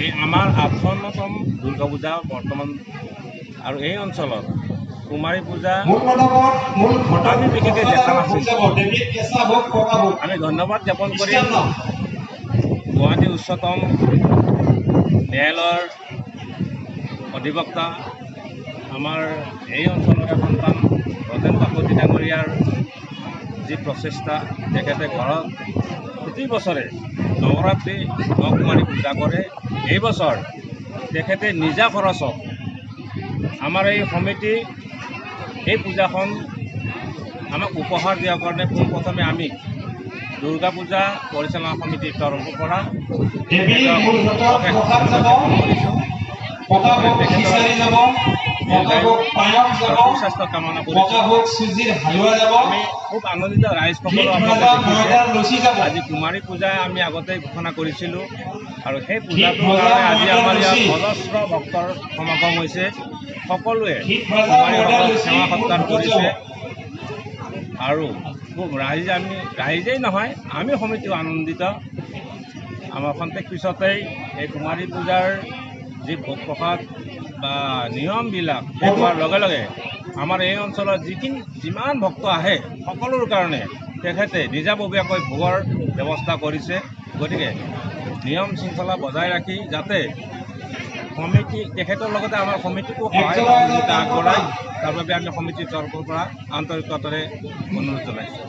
এই আমাৰ 58তম দুৰ্গা পূজা বৰ্তমান আৰু এই অঞ্চলত কুমাৰী পূজা আমি বিশেষকৈ দেখা নাছিলোঁ। আমি ধন্যবাদ জ্ঞাপন কৰিম গুৱাহাটী উচ্চতম ন্যায়ালয়ৰ অধিবক্তা আমাৰ এই অঞ্চলৰে সন্তান ৰজেন কাকতি ডাঙৰীয়াৰ যি প্ৰচেষ্টা, তেখেতে ঘৰত প্ৰতি বছৰে নৱৰাত্ৰি নকুমাৰী পূজা কৰে। এই বছৰ তেখেতে নিজা খৰচত আমাৰ এই সমিতি এই পূজাখন আমাক উপহাৰ দিয়াৰ কাৰণে পোনপ্ৰথমে আমি দুৰ্গা পূজা পৰিচালনা সমিতিৰ তৰফৰ পৰা সুস্বাস্থ্য কামনা কৰিছোঁ। আমি খুব আনন্দিত, ৰাইজসকলেও আপোনালোকে আজি কুমাৰী পূজা আমি আগতে ঘোষণা কৰিছিলোঁ আৰু সেই পূজাটোৰ কাৰণে আজি আমাৰ ইয়াত অজস্ৰ ভক্তৰ সমাগম হৈছে। সকলোৱে কুমাৰীসকলক সেৱা সৎকাৰ কৰিছে আৰু খুব ৰাইজেই নহয়, আমি সমিতিও আনন্দিত। আমাৰ খন্তেক পিছতেই এই কুমাৰী পূজাৰ যি ভোগ প্ৰসাদ বা নিয়মবিলাক শেষ হোৱাৰ লগে লগে আমাৰ এই অঞ্চলত যিমান ভক্ত আহে সকলোৰ কাৰণে তেখেতে নিজাববীয়াকৈ ভোগৰ ব্যৱস্থা কৰিছে। গতিকে নিয়ম শৃংখলা বজাই ৰাখি যাতে সমিতি তেখেতৰ লগতে আমাৰ সমিতিকো সহায় সহযোগিতা আগবঢ়ায়, তাৰ বাবে আমি সমিতিৰ তৰফৰ পৰা আন্তৰিকতাৰে অনুৰোধ জনাইছোঁ।